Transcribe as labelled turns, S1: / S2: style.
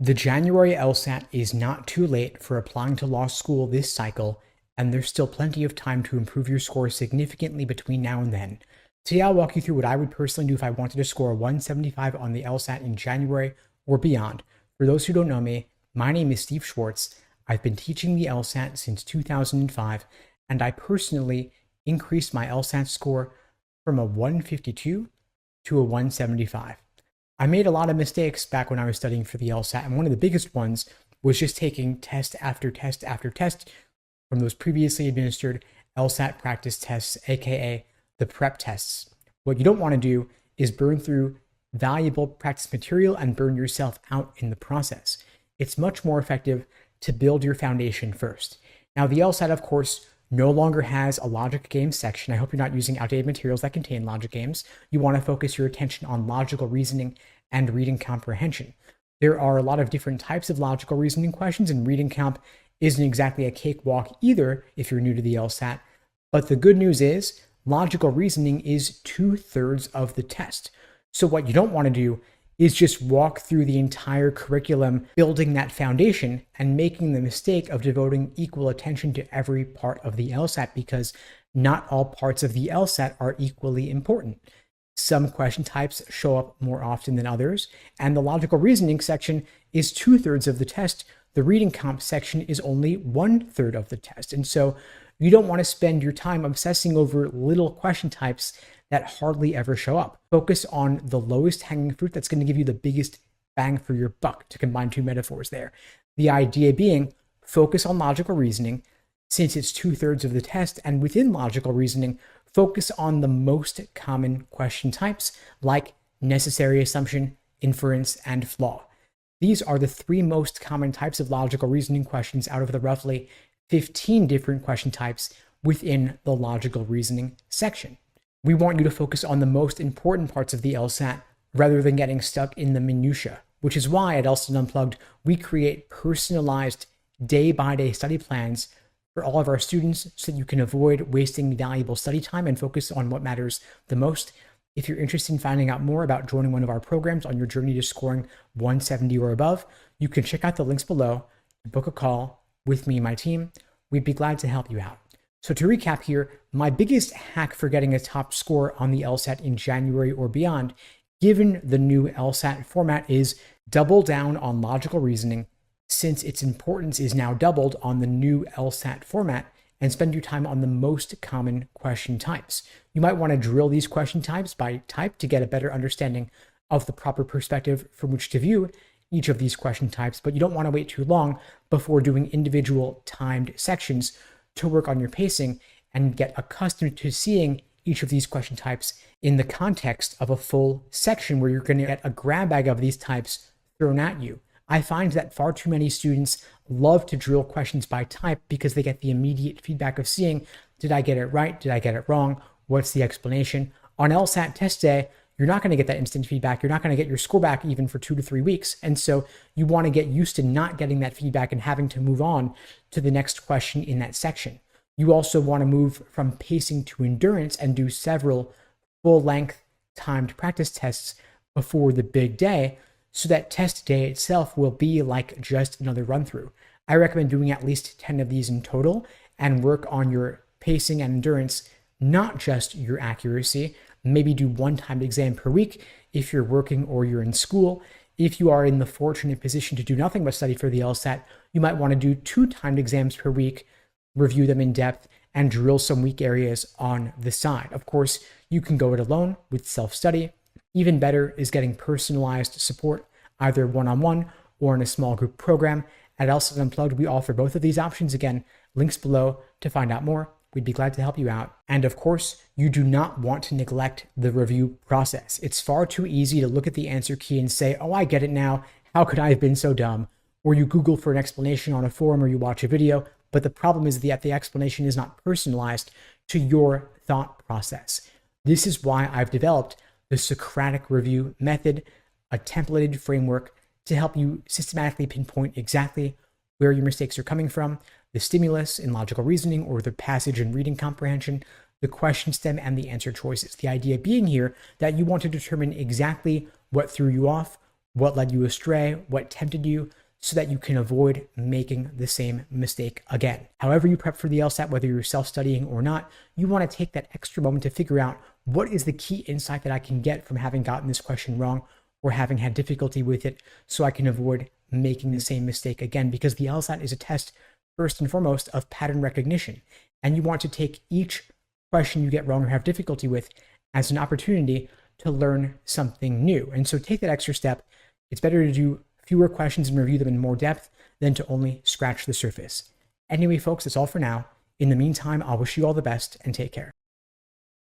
S1: The January LSAT is not too late for applying to law school this cycle, and there's still plenty of time to improve your score significantly between now and then. Today, I'll walk you through what I would personally do if I wanted to score 175 on the LSAT in January or beyond. For those who don't know me, my name is Steve Schwartz. I've been teaching the LSAT since 2005, and I personally increased my LSAT score from a 152 to a 175. I made a lot of mistakes back when I was studying for the LSAT, and one of the biggest ones was just taking test after test after test from those previously administered LSAT practice tests, aka the prep tests. What you don't want to do is burn through valuable practice material and burn yourself out in the process. It's much more effective to build your foundation first. Now, the LSAT, of course, no longer has a logic games section. I hope you're not using outdated materials that contain logic games. You want to focus your attention on logical reasoning and reading comprehension. There are a lot of different types of logical reasoning questions, and reading comp isn't exactly a cakewalk either if you're new to the LSAT. But the good news is logical reasoning is 2/3 of the test. So what you don't want to do is just walk through the entire curriculum, building that foundation and making the mistake of devoting equal attention to every part of the LSAT, because not all parts of the LSAT are equally important. Some question types show up more often than others, and the logical reasoning section is 2/3 of the test. The reading comp section is only 1/3 of the test. And so you don't want to spend your time obsessing over little question types that hardly ever show up. Focus on the lowest hanging fruit that's going to give you the biggest bang for your buck, to combine two metaphors there. The idea being, focus on logical reasoning since it's 2/3 of the test, and within logical reasoning, focus on the most common question types like necessary assumption, inference, and flaw. These are the three most common types of logical reasoning questions out of the roughly 15 different question types within the logical reasoning section. We want you to focus on the most important parts of the LSAT rather than getting stuck in the minutia, which is why at LSAT Unplugged, we create personalized day-by-day study plans for all of our students so that you can avoid wasting valuable study time and focus on what matters the most. If you're interested in finding out more about joining one of our programs on your journey to scoring 170 or above, you can check out the links below to book a call with me and my team. We'd be glad to help you out. So to recap here, my biggest hack for getting a top score on the LSAT in January or beyond, given the new LSAT format, is double down on logical reasoning, since its importance is now doubled on the new LSAT format, and spend your time on the most common question types. You might want to drill these question types by type to get a better understanding of the proper perspective from which to view each of these question types, but you don't want to wait too long before doing individual timed sections to work on your pacing and get accustomed to seeing each of these question types in the context of a full section where you're going to get a grab bag of these types thrown at you. I find that far too many students love to drill questions by type because they get the immediate feedback of seeing, did I get it right? Did I get it wrong? What's the explanation? On LSAT test day, you're not going to get that instant feedback. You're not going to get your score back even for 2 to 3 weeks. And so you want to get used to not getting that feedback and having to move on to the next question in that section. You also want to move from pacing to endurance and do several full-length timed practice tests before the big day, so that test day itself will be like just another run-through. I recommend doing at least 10 of these in total and work on your pacing and endurance, not just your accuracy. Maybe do one timed exam per week if you're working or you're in school. If you are in the fortunate position to do nothing but study for the LSAT, you might want to do 2 timed exams per week, review them in depth, and drill some weak areas on the side. Of course, you can go it alone with self-study. Even better is getting personalized support, either one-on-one or in a small group program. At LSAT Unplugged, we offer both of these options. Again, links below to find out more. We'd be glad to help you out. And of course, you do not want to neglect the review process. It's far too easy to look at the answer key and say, oh, I get it now. How could I have been so dumb? Or you Google for an explanation on a forum or you watch a video. But the problem is that the explanation is not personalized to your thought process. This is why I've developed the Socratic review method, a templated framework to help you systematically pinpoint exactly where your mistakes are coming from, the stimulus in logical reasoning or the passage in reading comprehension, the question stem, and the answer choices. The idea being here that you want to determine exactly what threw you off what led you astray, what tempted you, so that you can avoid making the same mistake again. However you prep for the LSAT, whether you're self-studying or not, you want to take that extra moment to figure out what is the key insight that I can get from having gotten this question wrong or having had difficulty with it, so I can avoid making the same mistake again, because the LSAT is a test first and foremost of pattern recognition. And you want to take each question you get wrong or have difficulty with as an opportunity to learn something new. And so take that extra step. It's better to do fewer questions and review them in more depth than to only scratch the surface. Anyway, folks, that's all for now. In the meantime, I'll wish you all the best and take care.